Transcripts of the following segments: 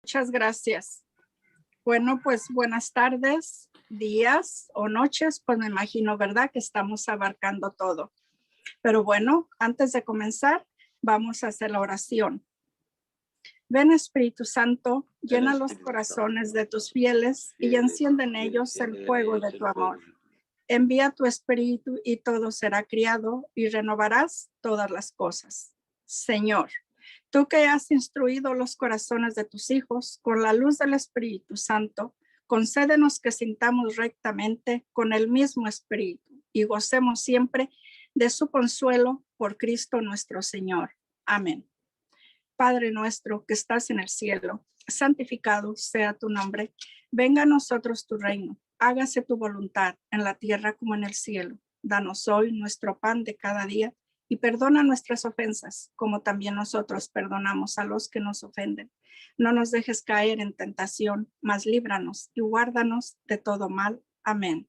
Muchas gracias. Bueno, pues buenas tardes, días o noches, pues me imagino, ¿verdad? Que estamos abarcando todo. Pero bueno, antes de comenzar, vamos a hacer la oración. Ven, Espíritu Santo, llena los corazones de tus fieles y enciende en ellos el fuego de tu amor. Envía tu Espíritu y todo será criado y renovarás todas las cosas. Señor, tú que has instruido los corazones de tus hijos con la luz del Espíritu Santo, concédenos que sintamos rectamente con el mismo Espíritu y gocemos siempre de su consuelo por Cristo nuestro Señor. Amén. Padre nuestro que estás en el cielo, santificado sea tu nombre. Venga a nosotros tu reino. Hágase tu voluntad en la tierra como en el cielo. Danos hoy nuestro pan de cada día y perdona nuestras ofensas, como también nosotros perdonamos a los que nos ofenden. No nos dejes caer en tentación, mas líbranos y guárdanos de todo mal. Amén.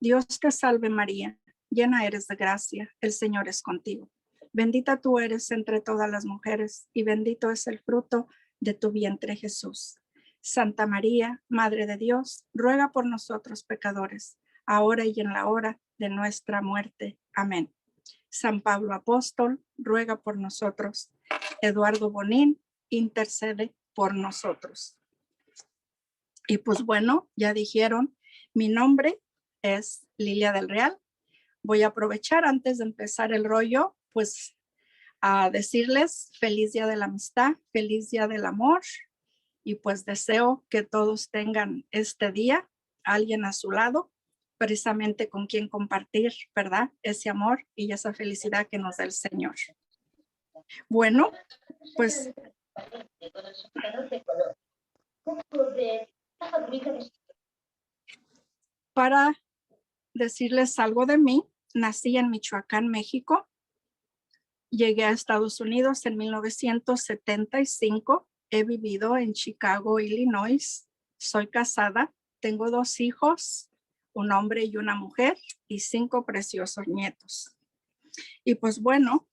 Dios te salve María, llena eres de gracia, el Señor es contigo. Bendita tú eres entre todas las mujeres y bendito es el fruto de tu vientre Jesús. Santa María, Madre de Dios, ruega por nosotros pecadores, ahora y en la hora de nuestra muerte. Amén. San Pablo Apóstol, ruega por nosotros. Eduardo Bonín, intercede por nosotros. Y pues bueno, ya dijeron, mi nombre es Lilia del Real. Voy a aprovechar antes de empezar el rollo, pues a decirles feliz día de la amistad, feliz día del amor y pues deseo que todos tengan este día, alguien a su lado, precisamente con quien compartir, ¿verdad? Ese amor y esa felicidad que nos da el Señor. Bueno, pues para decirles algo de mí, nací en Michoacán, México. Llegué a Estados Unidos en 1975. He vivido en Chicago, Illinois. Soy casada. Tengo 2 hijos, un hombre y una mujer, y 5 preciosos nietos. Y pues bueno,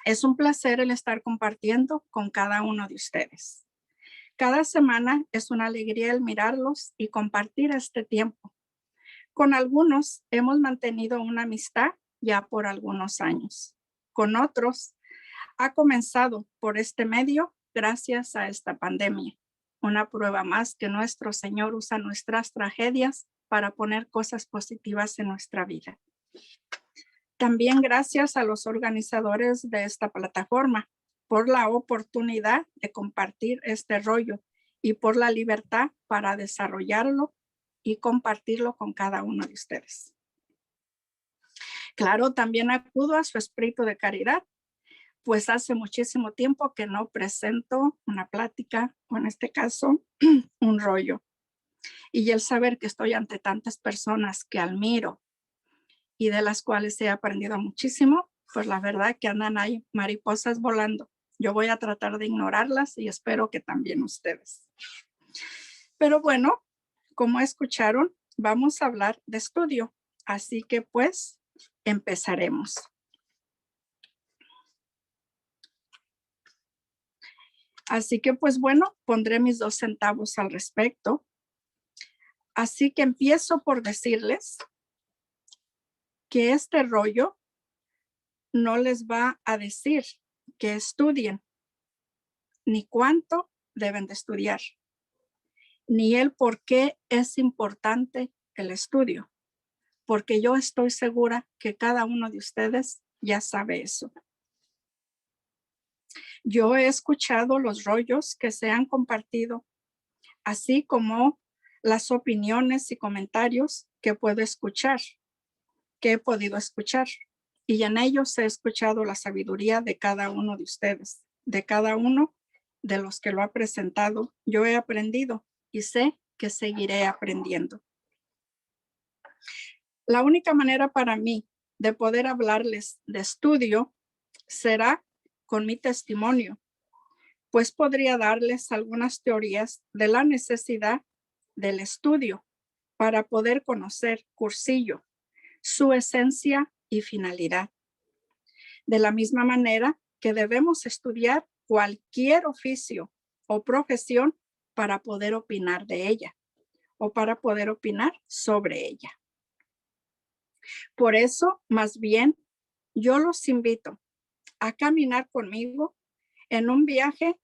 es un placer el estar compartiendo con cada uno de ustedes. Cada semana es una alegría el mirarlos y compartir este tiempo. Con algunos hemos mantenido una amistad ya por algunos años. Con otros ha comenzado por este medio gracias a esta pandemia. Una prueba más que nuestro Señor usa nuestras tragedias para poner cosas positivas en nuestra vida. También gracias a los organizadores de esta plataforma por la oportunidad de compartir este rollo y por la libertad para desarrollarlo y compartirlo con cada uno de ustedes. Claro, también acudo a su espíritu de caridad, pues hace muchísimo tiempo que no presento una plática, o en este caso, un rollo. Y el saber que estoy ante tantas personas que admiro y de las cuales he aprendido muchísimo, pues la verdad que andan ahí mariposas volando. Yo voy a tratar de ignorarlas y espero que también ustedes. Pero bueno, como escucharon, vamos a hablar de estudio. Así que pues empezaremos. Así que pues bueno, pondré mis 2 centavos al respecto. Así que empiezo por decirles que este rollo no les va a decir que estudien, ni cuánto deben de estudiar, ni el por qué es importante el estudio, porque yo estoy segura que cada uno de ustedes ya sabe eso. Yo he escuchado los rollos que se han compartido, así como las opiniones y comentarios que puedo escuchar, que he podido escuchar. Y en ellos he escuchado la sabiduría de cada uno de ustedes, de cada uno de los que lo ha presentado. Yo he aprendido y sé que seguiré aprendiendo. La única manera para mí de poder hablarles de estudio será con mi testimonio, pues podría darles algunas teorías de la necesidad del estudio para poder conocer Cursillo, su esencia y finalidad. De la misma manera que debemos estudiar cualquier oficio o profesión para poder opinar de ella o para poder opinar sobre ella. Por eso, más bien, yo los invito a caminar conmigo en un viaje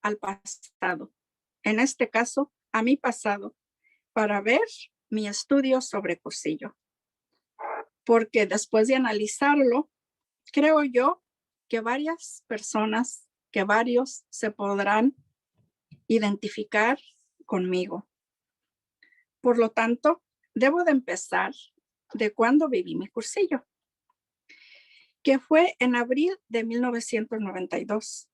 al pasado, en este caso, a mi pasado, para ver mi estudio sobre Cursillo. Porque después de analizarlo, creo yo que varias personas, que varios se podrán identificar conmigo. Por lo tanto, debo de empezar de cuando viví mi cursillo, que fue en abril de 1992.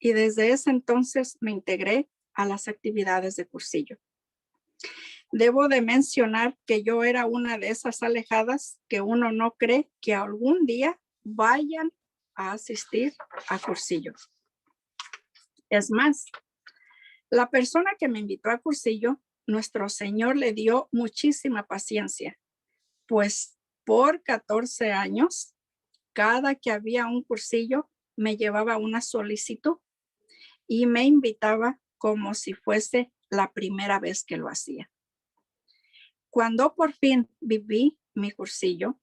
Y desde ese entonces me integré a las actividades de cursillo. Debo de mencionar que yo era una de esas alejadas que uno no cree que algún día vayan a asistir a cursillo. Es más, la persona que me invitó a cursillo, nuestro Señor le dio muchísima paciencia, pues por 14 años, cada que había un cursillo, me llevaba una solicitud y me invitaba como si fuese la primera vez que lo hacía. Cuando por fin viví mi cursillo,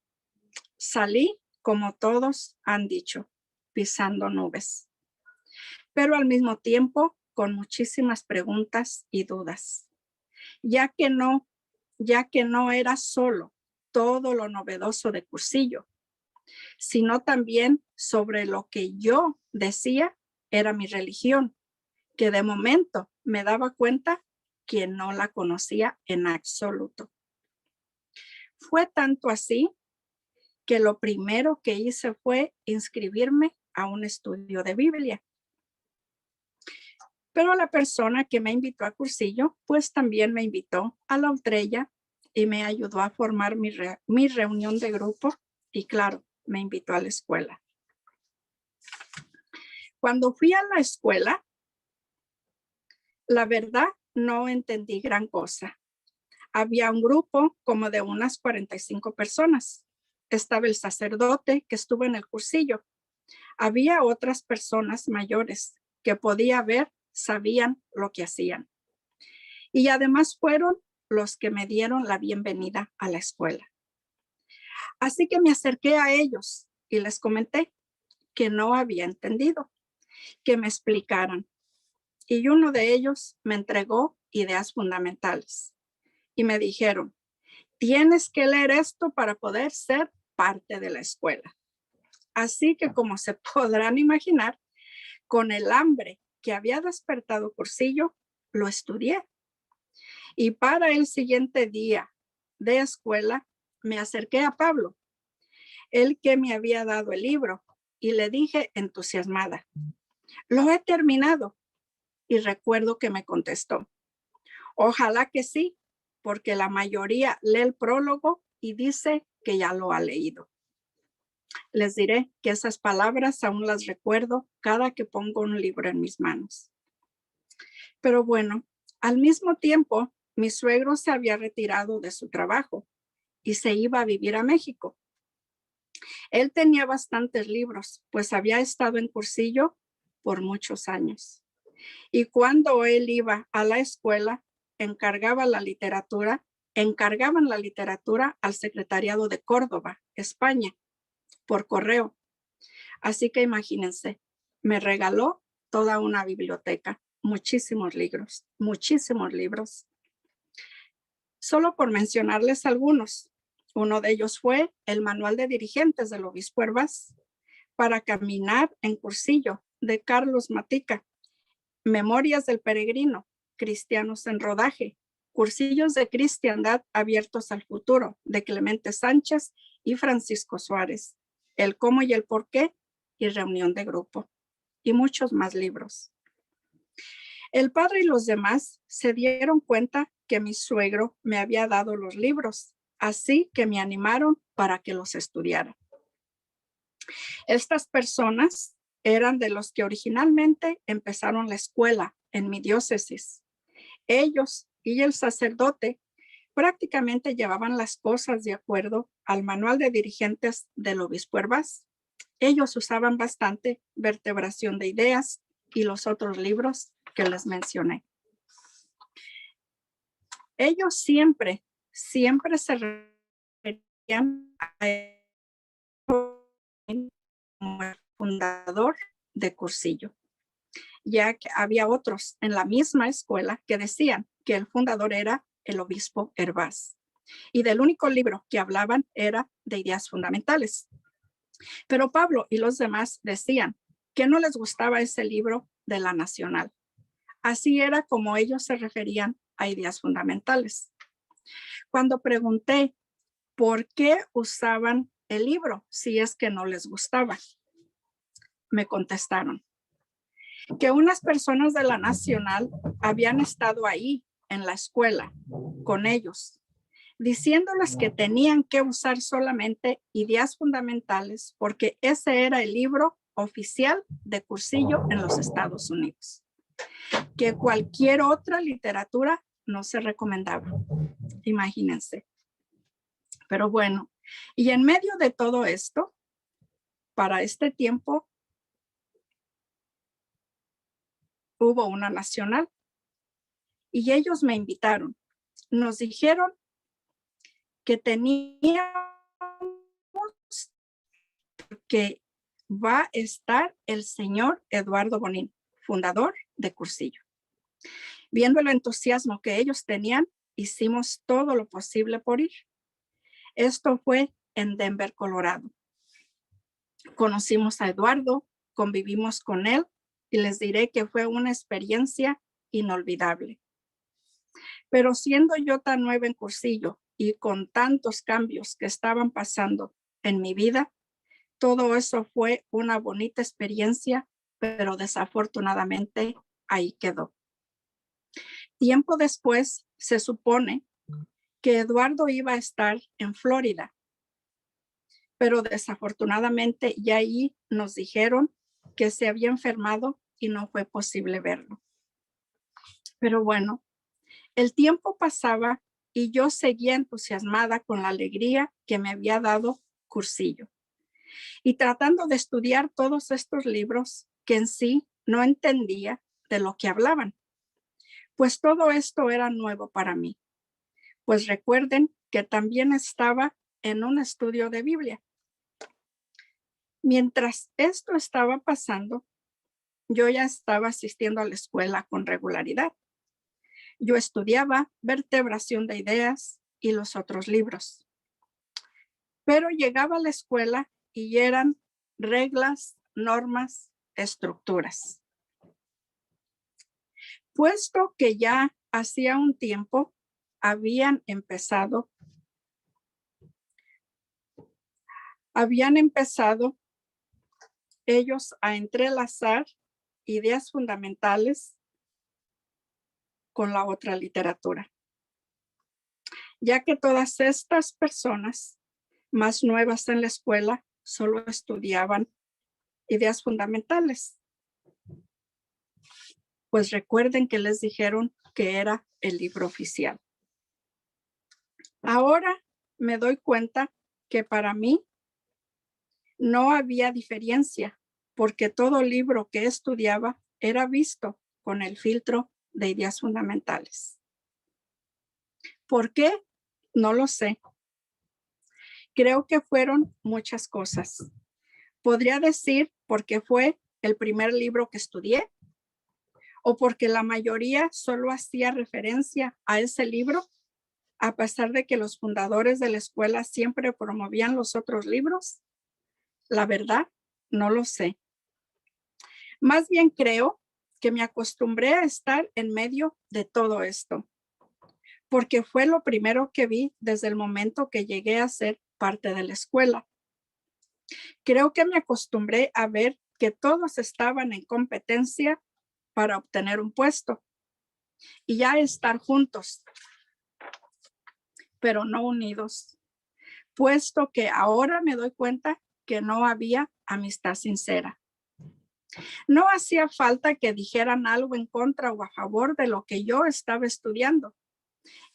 salí, como todos han dicho, pisando nubes, pero al mismo tiempo con muchísimas preguntas y dudas, ya que no era solo todo lo novedoso de cursillo, sino también sobre lo que yo decía era mi religión, que de momento me daba cuenta que no la conocía en absoluto. Fue tanto así que lo primero que hice fue inscribirme a un estudio de Biblia. Pero la persona que me invitó a cursillo, pues también me invitó a la Utrella y me ayudó a formar mi reunión de grupo y claro, me invitó a la escuela. Cuando fui a la escuela, la verdad no entendí gran cosa. Había un grupo como de unas 45 personas. Estaba el sacerdote que estuvo en el cursillo. Había otras personas mayores que podía ver, sabían lo que hacían. Y además fueron los que me dieron la bienvenida a la escuela. Así que me acerqué a ellos y les comenté que no había entendido, que me explicaran. Y uno de ellos me entregó ideas fundamentales y me dijeron, tienes que leer esto para poder ser parte de la escuela. Así que como se podrán imaginar, con el hambre que había despertado Cursillo, lo estudié. Y para el siguiente día de escuela, me acerqué a Pablo, el que me había dado el libro, y le dije entusiasmada, lo he terminado. Y recuerdo que me contestó, ojalá que sí, porque la mayoría lee el prólogo y dice que ya lo ha leído. Les diré que esas palabras aún las recuerdo cada que pongo un libro en mis manos. Pero bueno, al mismo tiempo, mi suegro se había retirado de su trabajo y se iba a vivir a México. Él tenía bastantes libros, pues había estado en cursillo por muchos años. Y cuando él iba a la escuela, encargaban la literatura al Secretariado de Córdoba, España, por correo. Así que imagínense, me regaló toda una biblioteca, muchísimos libros. Solo por mencionarles algunos. Uno de ellos fue el Manual de Dirigentes del Obispo Hervás para caminar en cursillo de Carlos Matica, Memorias del Peregrino, Cristianos en Rodaje, Cursillos de Cristiandad Abiertos al Futuro de Clemente Sánchez y Francisco Suárez, El Cómo y el Por qué y Reunión de Grupo, y muchos más libros. El padre y los demás se dieron cuenta que mi suegro me había dado los libros, así que me animaron para que los estudiara. Estas personas eran de los que originalmente empezaron la escuela en mi diócesis. Ellos y el sacerdote prácticamente llevaban las cosas de acuerdo al manual de dirigentes del obispo Hervás. Ellos usaban bastante vertebración de ideas y los otros libros que les mencioné. Ellos siempre se referían a él como el fundador de Cursillo, ya que había otros en la misma escuela que decían que el fundador era el obispo Hervás. Y del único libro que hablaban era de ideas fundamentales. Pero Pablo y los demás decían que no les gustaba ese libro de la Nacional. Así era como ellos se referían a ideas fundamentales. Cuando pregunté por qué usaban el libro si es que no les gustaba, me contestaron que unas personas de la Nacional habían estado ahí en la escuela con ellos, diciéndoles que tenían que usar solamente ideas fundamentales porque ese era el libro oficial de Cursillo en los Estados Unidos, que cualquier otra literatura no se recomendaba. Imagínense. Pero bueno, y en medio de todo esto, para este tiempo, hubo una nacional y ellos me invitaron. Nos dijeron que teníamos que va a estar el señor Eduardo Bonín, fundador de Cursillo. Viendo el entusiasmo que ellos tenían, hicimos todo lo posible por ir. Esto fue en Denver, Colorado. Conocimos a Eduardo, convivimos con él y les diré que fue una experiencia inolvidable. Pero siendo yo tan nueva en Cursillo y con tantos cambios que estaban pasando en mi vida, todo eso fue una bonita experiencia, pero desafortunadamente ahí quedó. Tiempo después, se supone que Eduardo iba a estar en Florida, pero desafortunadamente ya ahí nos dijeron que se había enfermado y no fue posible verlo. Pero bueno, el tiempo pasaba y yo seguía entusiasmada con la alegría que me había dado Cursillo y tratando de estudiar todos estos libros que en sí no entendía de lo que hablaban, pues todo esto era nuevo para mí. Pues recuerden que también estaba en un estudio de Biblia. Mientras esto estaba pasando, yo ya estaba asistiendo a la escuela con regularidad. Yo estudiaba vertebración de ideas y los otros libros. Pero llegaba a la escuela y eran reglas, normas, estructuras. Puesto que ya hacía un tiempo habían empezado ellos a entrelazar ideas fundamentales con la otra literatura, ya que todas estas personas más nuevas en la escuela solo estudiaban ideas fundamentales. Pues recuerden que les dijeron que era el libro oficial. Ahora me doy cuenta que para mí no había diferencia, porque todo libro que estudiaba era visto con el filtro de ideas fundamentales. ¿Por qué? No lo sé. Creo que fueron muchas cosas. Podría decir porque fue el primer libro que estudié o porque la mayoría solo hacía referencia a ese libro, a pesar de que los fundadores de la escuela siempre promovían los otros libros. La verdad, no lo sé. Más bien creo que me acostumbré a estar en medio de todo esto, porque fue lo primero que vi desde el momento que llegué a ser parte de la escuela. Creo que me acostumbré a ver que todos estaban en competencia para obtener un puesto y ya estar juntos, pero no unidos, puesto que ahora me doy cuenta que no había amistad sincera. No hacía falta que dijeran algo en contra o a favor de lo que yo estaba estudiando.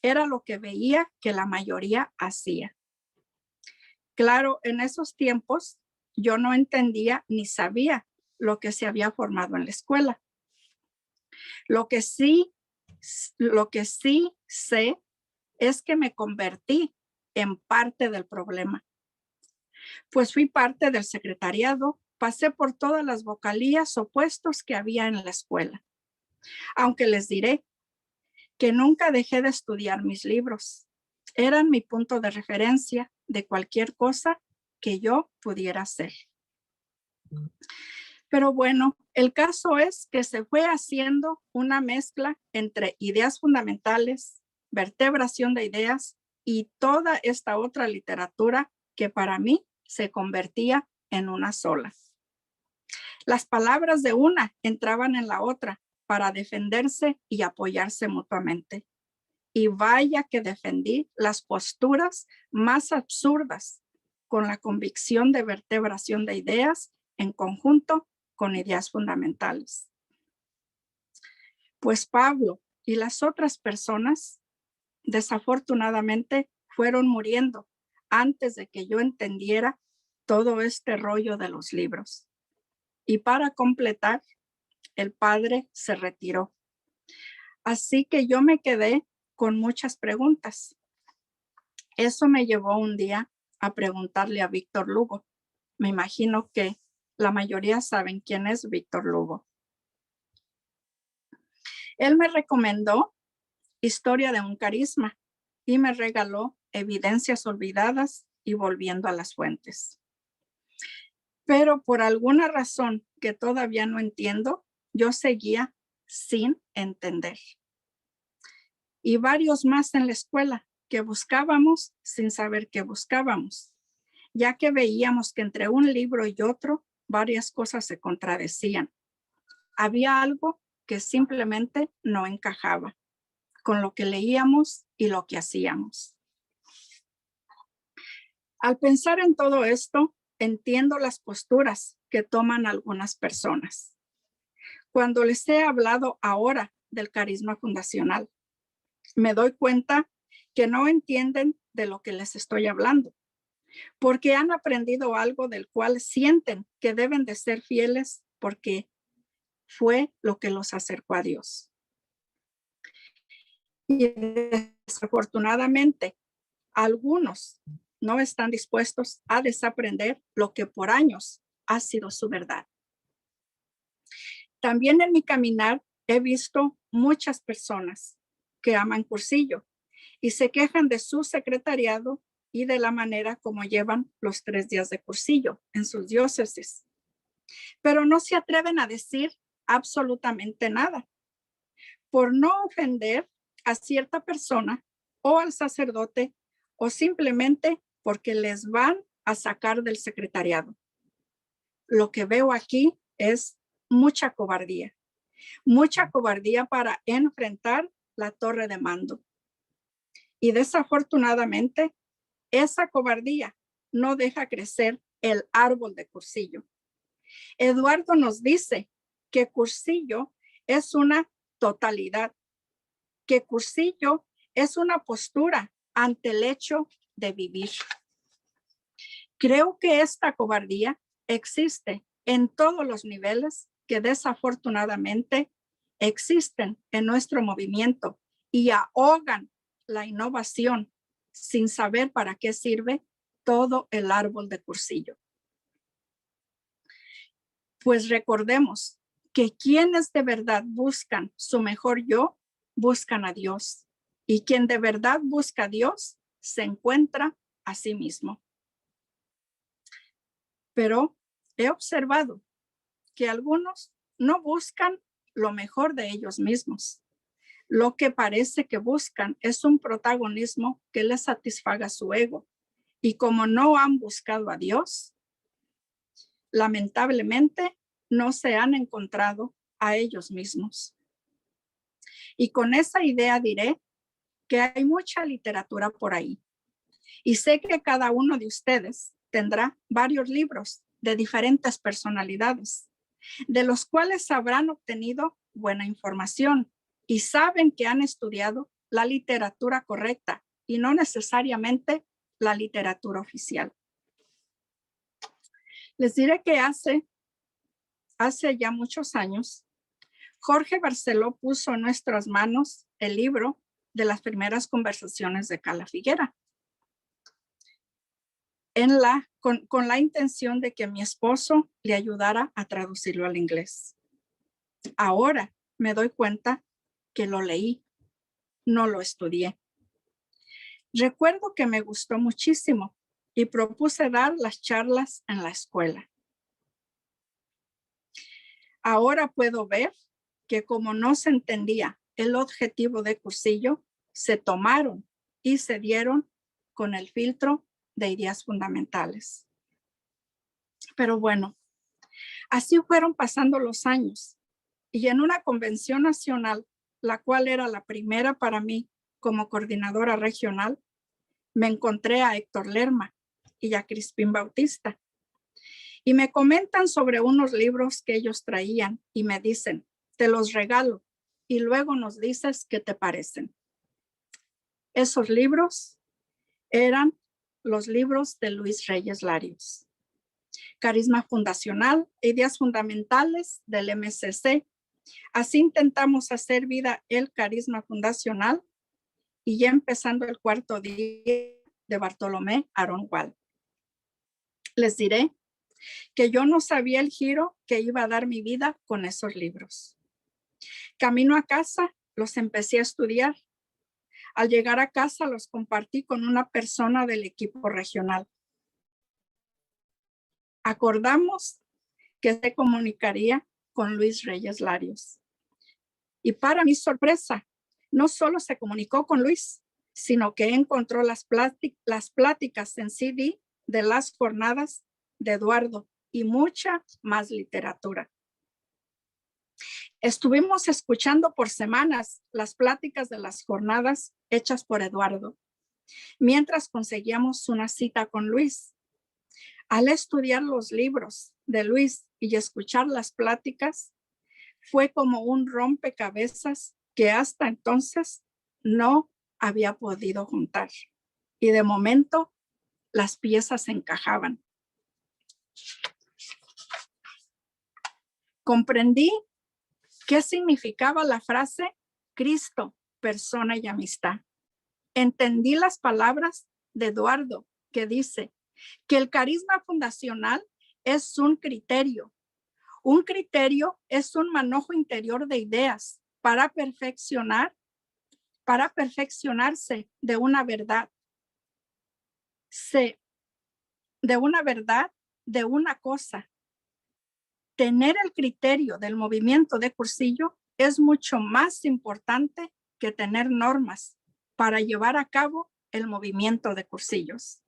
Era lo que veía que la mayoría hacía. Claro, en esos tiempos yo no entendía ni sabía lo que se había formado en la escuela. Lo que sí sé es que me convertí en parte del problema, pues fui parte del secretariado, pasé por todas las vocalías o puestos que había en la escuela. Aunque les diré que nunca dejé de estudiar mis libros. Eran mi punto de referencia de cualquier cosa que yo pudiera hacer. Pero bueno, el caso es que se fue haciendo una mezcla entre ideas fundamentales, vertebración de ideas y toda esta otra literatura que para mí se convertía en una sola. Las palabras de una entraban en la otra para defenderse y apoyarse mutuamente. Y vaya que defendí las posturas más absurdas con la convicción de vertebración de ideas en conjunto con ideas fundamentales. Pues Pablo y las otras personas desafortunadamente fueron muriendo antes de que yo entendiera todo este rollo de los libros. Y para completar, el padre se retiró. Así que yo me quedé con muchas preguntas. Eso me llevó un día a preguntarle a Víctor Lugo. Me imagino que la mayoría saben quién es Víctor Lugo. Él me recomendó Historia de un carisma y me regaló Evidencias olvidadas y Volviendo a las fuentes. Pero por alguna razón que todavía no entiendo, yo seguía sin entender. Y varios más en la escuela que buscábamos sin saber qué buscábamos, ya que veíamos que entre un libro y otro varias cosas se contradecían. Había algo que simplemente no encajaba con lo que leíamos y lo que hacíamos. Al pensar en todo esto, entiendo las posturas que toman algunas personas. Cuando les he hablado ahora del carisma fundacional, me doy cuenta que no entienden de lo que les estoy hablando, porque han aprendido algo del cual sienten que deben de ser fieles porque fue lo que los acercó a Dios. Y desafortunadamente, algunos no están dispuestos a desaprender lo que por años ha sido su verdad. También en mi caminar he visto muchas personas que aman Cursillo y se quejan de su secretariado y de la manera como llevan los 3 días de Cursillo en sus diócesis. Pero no se atreven a decir absolutamente nada por no ofender a cierta persona o al sacerdote o simplemente porque les van a sacar del secretariado. Lo que veo aquí es mucha cobardía para enfrentar la torre de mando. Y desafortunadamente, esa cobardía no deja crecer el árbol de Cursillo. Eduardo nos dice que Cursillo es una totalidad, que Cursillo es una postura ante el hecho de vivir. Creo que esta cobardía existe en todos los niveles que desafortunadamente existen en nuestro movimiento y ahogan la innovación sin saber para qué sirve todo el árbol de Cursillo. Pues recordemos que quienes de verdad buscan su mejor yo, buscan a Dios. Y quien de verdad busca a Dios, se encuentra a sí mismo. Pero he observado que algunos no buscan lo mejor de ellos mismos. Lo que parece que buscan es un protagonismo que les satisfaga su ego. Y como no han buscado a Dios, lamentablemente no se han encontrado a ellos mismos. Y con esa idea diré que hay mucha literatura por ahí. Y sé que cada uno de ustedes tendrá varios libros de diferentes personalidades, de los cuales habrán obtenido buena información y saben que han estudiado la literatura correcta y no necesariamente la literatura oficial. Les diré que hace ya muchos años Jorge Barceló puso en nuestras manos el libro de las primeras conversaciones de Cala Figuera, con la intención de que mi esposo le ayudara a traducirlo al inglés. Ahora me doy cuenta que lo leí, no lo estudié. Recuerdo que me gustó muchísimo y propuse dar las charlas en la escuela. Ahora puedo ver que como no se entendía el objetivo de cursillo, se tomaron y se dieron con el filtro de ideas fundamentales. Pero bueno, así fueron pasando los años y en una convención nacional, la cual era la primera para mí como coordinadora regional, me encontré a Héctor Lerma y a Crispín Bautista y me comentan sobre unos libros que ellos traían y me dicen, te los regalo y luego nos dices qué te parecen. Esos libros eran los libros de Luis Reyes Larios. Carisma fundacional, ideas fundamentales del MCC. Así intentamos hacer vida el carisma fundacional y ya empezando el cuarto día de Bartolomé Aarón Wall. Les diré que yo no sabía el giro que iba a dar mi vida con esos libros. Camino a casa, los empecé a estudiar. Al llegar a casa, los compartí con una persona del equipo regional. Acordamos que se comunicaría con Luis Reyes Larios. Y para mi sorpresa, no solo se comunicó con Luis, sino que encontró las pláticas en CD de las jornadas de Eduardo y mucha más literatura. Estuvimos escuchando por semanas las pláticas de las jornadas hechas por Eduardo, mientras conseguíamos una cita con Luis. Al estudiar los libros de Luis y escuchar las pláticas, fue como un rompecabezas que hasta entonces no había podido juntar. Y de momento las piezas encajaban. Comprendí qué significaba la frase Cristo, persona y amistad. Entendí las palabras de Eduardo que dice que el carisma fundacional es un criterio. Un criterio es un manojo interior de ideas para perfeccionarse de una verdad. De una cosa. Tener el criterio del movimiento de cursillo es mucho más importante que tener normas para llevar a cabo el movimiento de cursillos.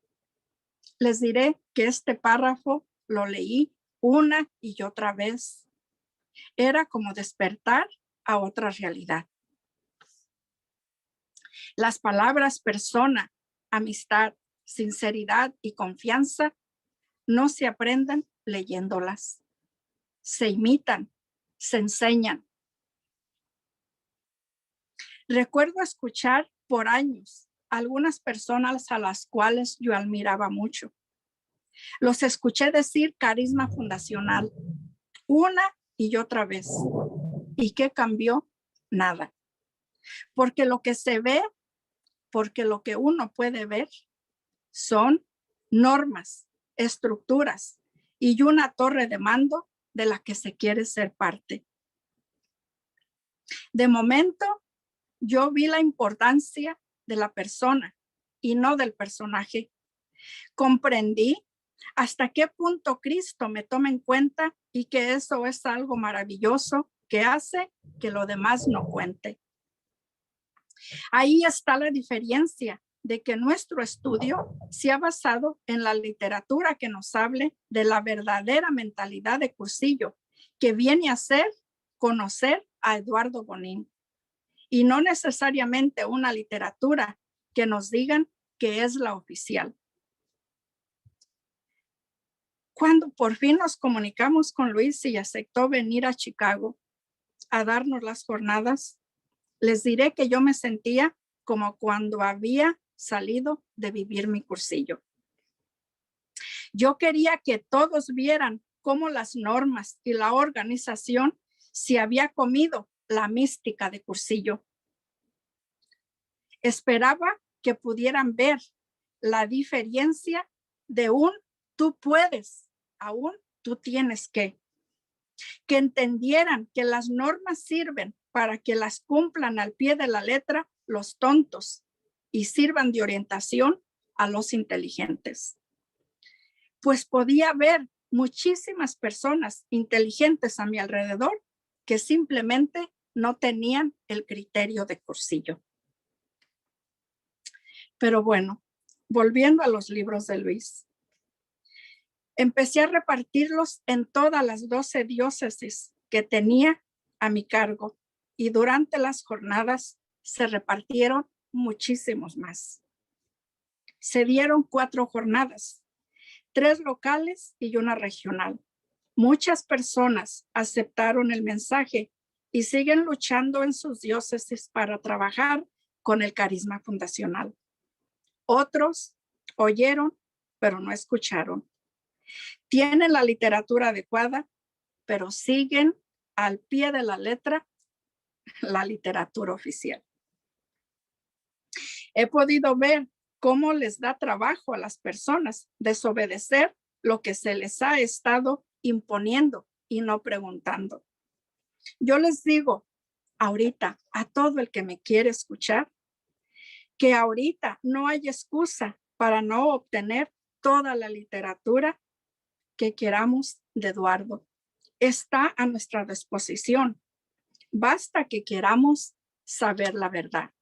Les diré que este párrafo lo leí una y otra vez. Era como despertar a otra realidad. Las palabras persona, amistad, sinceridad y confianza no se aprenden leyéndolas. Se imitan, se enseñan. Recuerdo escuchar por años algunas personas a las cuales yo admiraba mucho. Los escuché decir carisma fundacional una y otra vez. ¿Y qué cambió? Nada. Porque lo que se ve, porque lo que uno puede ver son normas, estructuras y una torre de mando de la que se quiere ser parte. De momento, yo vi la importancia de la persona y no del personaje. Comprendí hasta qué punto Cristo me toma en cuenta y que eso es algo maravilloso que hace que lo demás no cuente. Ahí está la diferencia de que nuestro estudio se ha basado en la literatura que nos hable de la verdadera mentalidad de cursillo, que viene a ser conocer a Eduardo Bonín, y no necesariamente una literatura que nos digan que es la oficial. Cuando por fin nos comunicamos con Luis y aceptó venir a Chicago a darnos las jornadas, les diré que yo me sentía como cuando había salido de vivir mi cursillo. Yo quería que todos vieran cómo las normas y la organización si había comido la mística de Cursillo. Esperaba que pudieran ver la diferencia de un tú puedes a un tú tienes que entendieran que las normas sirven para que las cumplan al pie de la letra los tontos y sirvan de orientación a los inteligentes. Pues podía ver muchísimas personas inteligentes a mi alrededor que simplemente no tenían el criterio de Cursillo. Pero bueno, volviendo a los libros de Luis, empecé a repartirlos en todas las 12 diócesis que tenía a mi cargo y durante las jornadas se repartieron muchísimos más. Se dieron 4 jornadas, 3 locales y una regional. Muchas personas aceptaron el mensaje y siguen luchando en sus diócesis para trabajar con el carisma fundacional. Otros oyeron, pero no escucharon. Tienen la literatura adecuada, pero siguen al pie de la letra la literatura oficial. He podido ver cómo les da trabajo a las personas desobedecer lo que se les ha estado imponiendo y no preguntando. Yo les digo ahorita a todo el que me quiere escuchar que ahorita no hay excusa para no obtener toda la literatura que queramos de Eduardo. Está a nuestra disposición. Basta que queramos saber la verdad.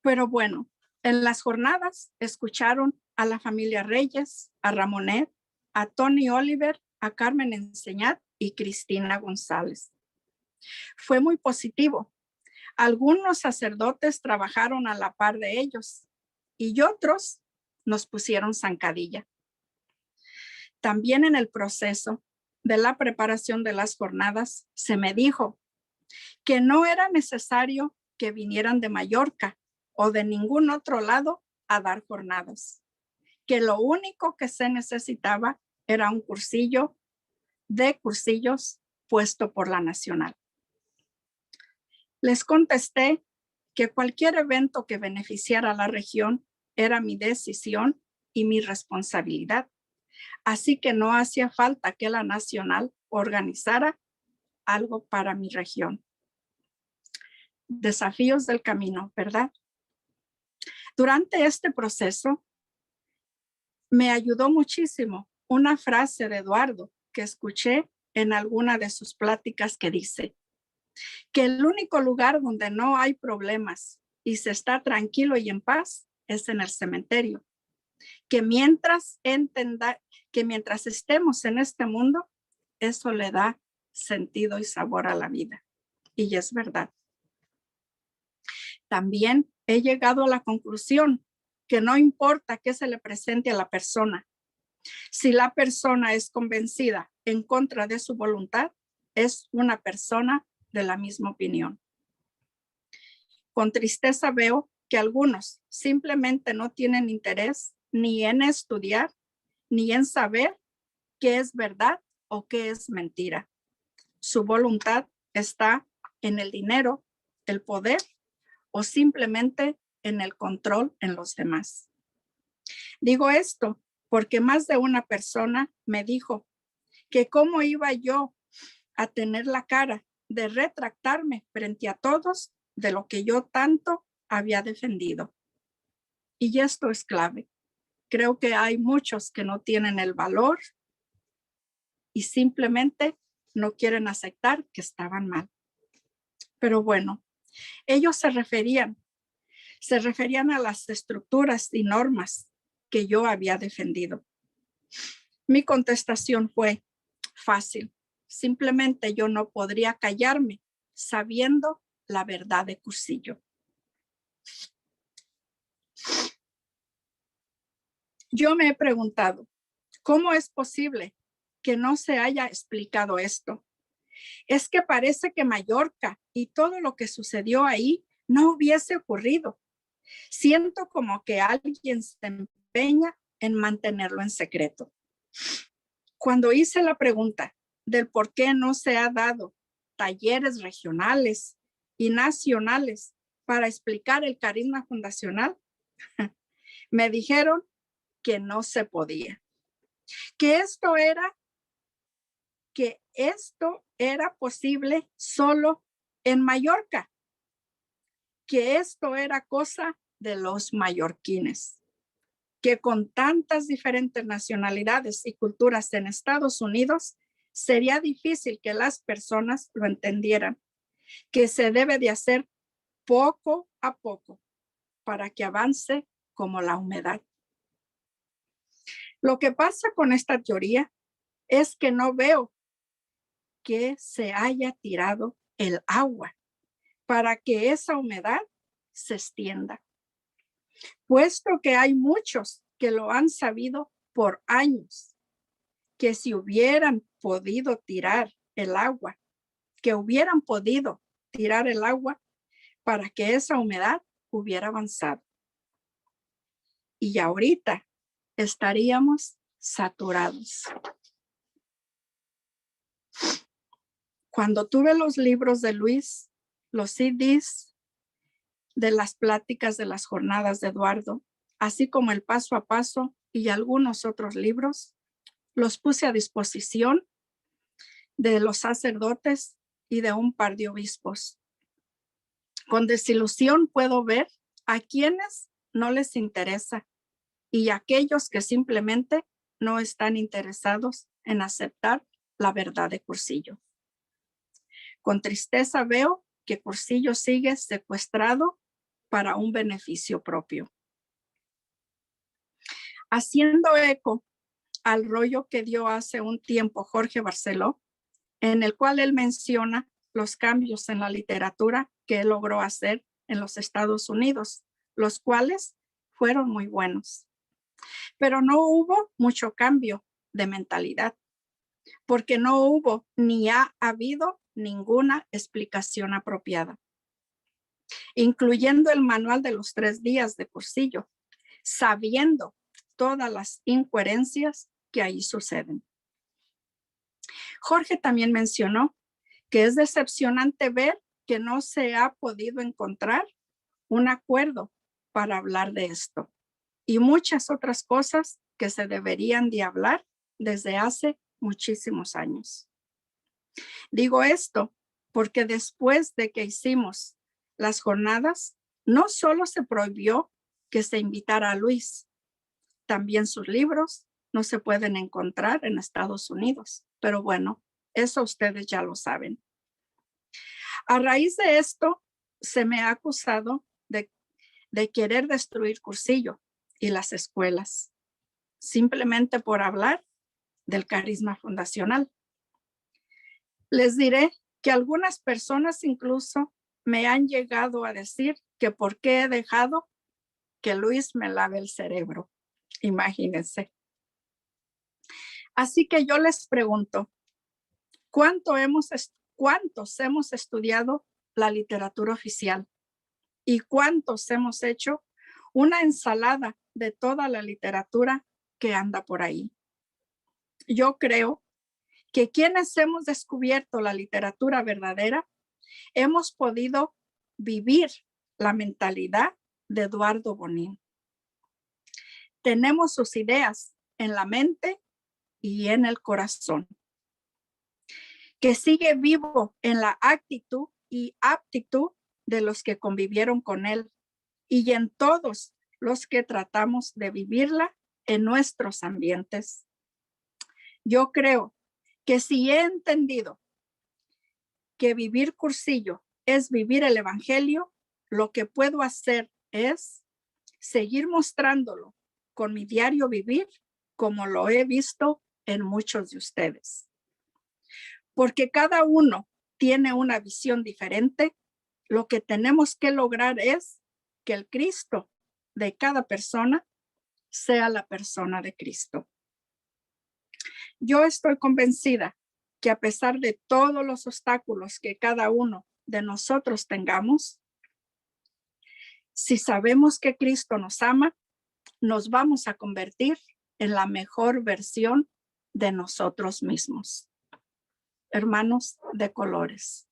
Pero bueno, en las jornadas escucharon a la familia Reyes, a Ramonet, a Tony Oliver, a Carmen Enseñat y Cristina González. Fue muy positivo. Algunos sacerdotes trabajaron a la par de ellos y otros nos pusieron zancadilla. También en el proceso de la preparación de las jornadas se me dijo que no era necesario que vinieran de Mallorca o de ningún otro lado a dar jornadas, que lo único que se necesitaba era un cursillo de cursillos puesto por la Nacional. Les contesté que cualquier evento que beneficiara a la región era mi decisión y mi responsabilidad. Así que no hacía falta que la Nacional organizara algo para mi región. Desafíos del camino, ¿verdad? Durante este proceso me ayudó muchísimo una frase de Eduardo que escuché en alguna de sus pláticas que dice que el único lugar donde no hay problemas y se está tranquilo y en paz es en el cementerio. Que mientras estemos en este mundo, eso le da sentido y sabor a la vida. Y es verdad. También he llegado a la conclusión que no importa qué se le presente a la persona. Si la persona es convencida en contra de su voluntad, es una persona de la misma opinión. Con tristeza veo que algunos simplemente no tienen interés ni en estudiar, ni en saber qué es verdad o qué es mentira. Su voluntad está en el dinero, el poder o simplemente en el control en los demás. Digo esto porque más de una persona me dijo que cómo iba yo a tener la cara de retractarme frente a todos de lo que yo tanto había defendido. Y esto es clave. Creo que hay muchos que no tienen el valor y simplemente no quieren aceptar que estaban mal. Pero bueno, ellos se referían a las estructuras y normas que yo había defendido. Mi contestación fue fácil. Simplemente yo no podría callarme sabiendo la verdad de Cursillo. Yo me he preguntado, ¿cómo es posible que no se haya explicado esto? Es que parece que Mallorca y todo lo que sucedió ahí no hubiese ocurrido. Siento como que alguien se empeña en mantenerlo en secreto. Cuando hice la pregunta del por qué no se ha dado talleres regionales y nacionales para explicar el carisma fundacional, me dijeron que no se podía, que esto era posible solo en Mallorca, que esto era cosa de los mallorquines, que con tantas diferentes nacionalidades y culturas en Estados Unidos, sería difícil que las personas lo entendieran, que se debe de hacer poco a poco para que avance como la humedad. Lo que pasa con esta teoría es que no veo que se haya tirado el agua para que esa humedad se extienda, puesto que hay muchos que lo han sabido por años, que si hubieran podido tirar el agua, para que esa humedad hubiera avanzado. Y ahorita estaríamos saturados. Cuando tuve los libros de Luis, los CDs de las pláticas de las jornadas de Eduardo, así como el paso a paso y algunos otros libros, los puse a disposición de los sacerdotes y de un par de obispos. Con desilusión puedo ver a quienes no les interesa y aquellos que simplemente no están interesados en aceptar la verdad de Cursillo. Con tristeza veo que Cursillo sigue secuestrado para un beneficio propio. Haciendo eco al rollo que dio hace un tiempo Jorge Barceló, en el cual él menciona los cambios en la literatura que él logró hacer en los Estados Unidos, los cuales fueron muy buenos. Pero no hubo mucho cambio de mentalidad, porque no hubo ni ha habido ninguna explicación apropiada, incluyendo el manual de los 3 días de Cursillo, sabiendo todas las incoherencias que ahí suceden. Jorge también mencionó que es decepcionante ver que no se ha podido encontrar un acuerdo para hablar de esto y muchas otras cosas que se deberían de hablar desde hace muchísimos años. Digo esto porque después de que hicimos las jornadas, no solo se prohibió que se invitara a Luis, también sus libros no se pueden encontrar en Estados Unidos, pero bueno, eso ustedes ya lo saben. A raíz de esto, se me ha acusado de querer destruir Cursillo y las escuelas, simplemente por hablar del carisma fundacional. Les diré que algunas personas incluso me han llegado a decir que por qué he dejado que Luis me lave el cerebro. Imagínense. Así que yo les pregunto, ¿cuántos hemos estudiado la literatura oficial? ¿Y cuántos hemos hecho una ensalada de toda la literatura que anda por ahí? Yo creo que quienes hemos descubierto la literatura verdadera, hemos podido vivir la mentalidad de Eduardo Bonín. Tenemos sus ideas en la mente y en el corazón, que sigue vivo en la actitud y aptitud de los que convivieron con él y en todos los que tratamos de vivirla en nuestros ambientes. Yo creo que si he entendido que vivir Cursillo es vivir el evangelio, lo que puedo hacer es seguir mostrándolo con mi diario vivir, como lo he visto en muchos de ustedes. Porque cada uno tiene una visión diferente, lo que tenemos que lograr es que el Cristo de cada persona sea la persona de Cristo. Yo estoy convencida que a pesar de todos los obstáculos que cada uno de nosotros tengamos, si sabemos que Cristo nos ama, nos vamos a convertir en la mejor versión de nosotros mismos. Hermanos de colores.